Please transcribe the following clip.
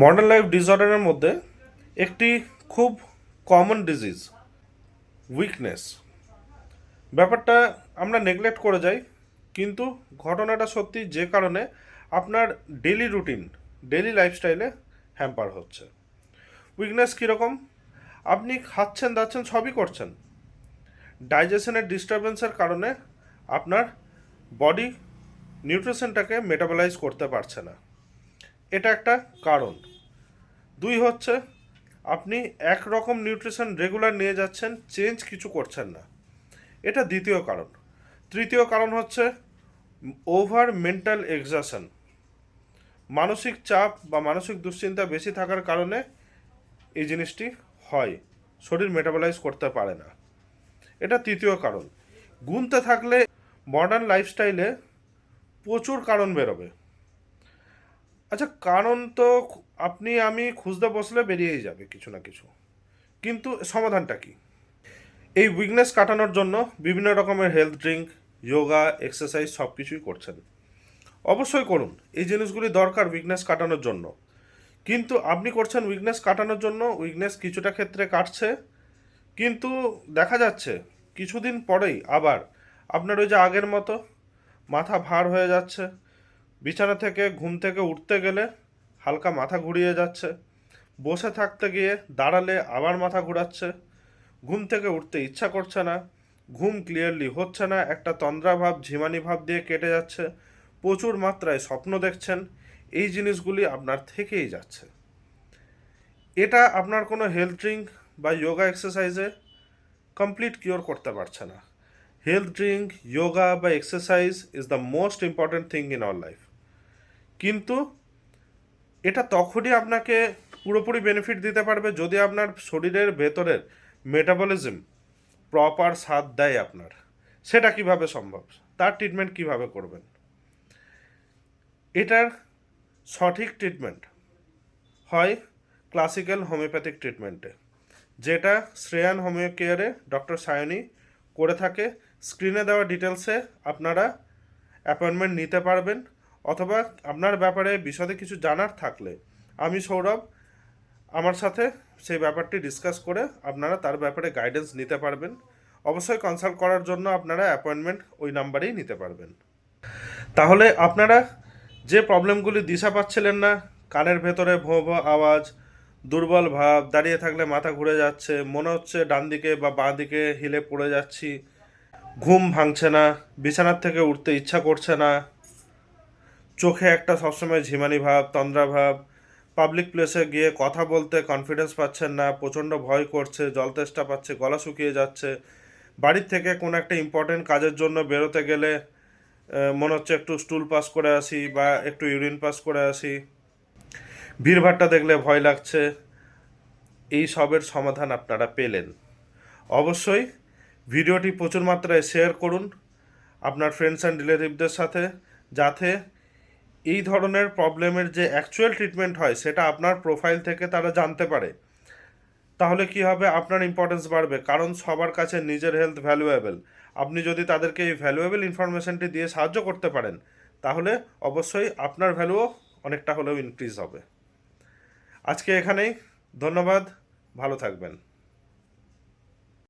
Modern life ডিসঅর্ডারের মধ্যে একটি খুব কমন ডিজিজ উইকনেস। ব্যাপারটা আমরা নেগলেক্ট করে যাই, কিন্তু ঘটনাটা সত্যি, যে কারণে আপনার ডেলি রুটিন, ডেলি লাইফস্টাইলে হ্যাম্পার হচ্ছে। উইকনেস কীরকম? আপনি খাচ্ছেন দাচ্ছেন সবই করছেন, ডাইজেশনের ডিস্টারবেন্সের কারণে আপনার বডি নিউট্রিশনটাকে মেটাবলাইজ করতে পারছে না, এটা একটা কারণ। দুই হচ্ছে, আপনি একরকম নিউট্রিশন রেগুলার নিয়ে যাচ্ছেন, চেঞ্জ কিছু করছেন না, এটা দ্বিতীয় কারণ। তৃতীয় কারণ হচ্ছে ওভার মেন্টাল এক্সাশন, মানসিক চাপ বা মানসিক দুশ্চিন্তা বেশি থাকার কারণে এই জিনিসটি হয়, শরীর মেটাবলাইজ করতে পারে না, এটা তৃতীয় কারণ। গুনতে থাকলে মডার্ন লাইফস্টাইলে প্রচুর কারণ বেরোবে। আচ্ছা, কারণ তো আপনি আমি খুঁজতে বসলে বেরিয়েই যাবে কিছু না কিছু, কিন্তু সমাধানটা কি? এই উইকনেস কাটানোর জন্য বিভিন্ন রকমের হেলথ ড্রিঙ্ক, যোগা, এক্সারসাইজ সব কিছুই করছেন, অবশ্যই করুন, এই জিনিসগুলি দরকার উইকনেস কাটানোর জন্য। কিন্তু আপনি করছেন উইকনেস কাটানোর জন্য, উইকনেস কিছুটা ক্ষেত্রে কাটছে, কিন্তু দেখা যাচ্ছে কিছুদিন পরেই আবার আপনার ওই যে আগের মতো মাথা ভার হয়ে যাচ্ছে, বিছানা থেকে ঘুম থেকে উঠতে গেলে হালকা মাথা ঘুরিয়ে যাচ্ছে, বসে থাকতে গিয়ে দাঁড়ালে আবার মাথা ঘোরাচ্ছে, ঘুম থেকে উঠতে ইচ্ছা করছে না, ঘুম ক্লিয়ারলি হচ্ছে না, একটা তন্দ্রা ভাব, ঝিমানি ভাব দিয়ে কেটে যাচ্ছে, প্রচুর মাত্রায় স্বপ্ন দেখছেন, এই জিনিসগুলি আপনার থেকেই যাচ্ছে। এটা আপনার কোনো হেলথ ড্রিঙ্ক বা যোগা এক্সারসাইজে কমপ্লিট কিওর করতে পারছে না। হেলথ ড্রিঙ্ক, যোগা বা exercise is the most important thing in our life, কিন্তু এটা তখনই আপনাকে পুরোপুরি বেনিফিট দিতে পারবে যদি আপনার শরীরের ভেতরের মেটাবলিজম প্রপার সাথ দেয় আপনার। সেটা কিভাবে সম্ভব? তার ট্রিটমেন্ট কিভাবে করবেন? এটার সঠিক ট্রিটমেন্ট হয় ক্লাসিক্যাল হোমিওপ্যাথিক ট্রিটমেন্টে, যেটা শ্রেয়ান হোমিও কেয়ারে ডক্টর সায়নী করে থাকে। স্ক্রিনে দেওয়া ডিটেলসে আপনারা অ্যাপয়েন্টমেন্ট নিতে পারবেন, অথবা আপনার ব্যাপারে বিশদে কিছু জানার থাকলে আমি সৌরভ আমার সাথে সেই ব্যাপারটি ডিসকাস করে আপনারা তার ব্যাপারে গাইডেন্স নিতে পারবেন। অবশ্যই কনসাল্ট করার জন্য আপনারা অ্যাপয়েন্টমেন্ট ওই নাম্বারেই নিতে পারবেন। তাহলে আপনারা যে প্রবলেমগুলি দিশা পাচ্ছিলেন না, কানের ভেতরে ভোঁ ভোঁ আওয়াজ, দুর্বল ভাব, দাঁড়িয়ে থাকলে মাথা ঘুরে যাচ্ছে, মনে হচ্ছে ডান দিকে বা বাঁ দিকে হিলে পড়ে যাচ্ছি, ঘুম ভাঙছে না, বিছানার থেকে উঠতে ইচ্ছা করছে না, চোখে একটা সবসময় ঝিমানি ভাব, তন্দ্রা ভাব, পাবলিক প্লেসে গিয়ে কথা বলতে কনফিডেন্স পাচ্ছেন না, প্রচণ্ড ভয় করছে, জলতেষ্টা পাচ্ছে, গলা শুকিয়ে যাচ্ছে, বাড়ির থেকে কোনো একটা ইম্পর্টেন্ট কাজের জন্য বেরোতে গেলে মনে হচ্ছে একটু স্টুল পাস করে আসি বা একটু ইউরিন পাস করে আসি, ভিড়ভাট্টা দেখলে ভয় লাগছে, এই সবের সমাধান আপনারা পেলেন। অবশ্যই ভিডিওটি প্রচুর মাত্রায় শেয়ার করুন আপনার ফ্রেন্ডস অ্যান্ড রিলেটিভদের সাথে, যাতে এই ধরনের প্রবলেমের যে অ্যাকচুয়াল ট্রিটমেন্ট হয় সেটা আপনার প্রোফাইল থেকে তারা জানতে পারে। তাহলে কি হবে? আপনার ইম্পর্টেন্স বাড়বে, কারণ সবার কাছে নিজের হেলথ ভ্যালুয়েবল। আপনি যদি তাদেরকে এই ভ্যালুয়েবল ইনফরমেশনটি দিয়ে সাহায্য করতে পারেন, তাহলে অবশ্যই আপনার ভ্যালুও অনেকটা হলেও ইনক্রিজ হবে। আজকে এখানেই, ধন্যবাদ, ভালো থাকবেন।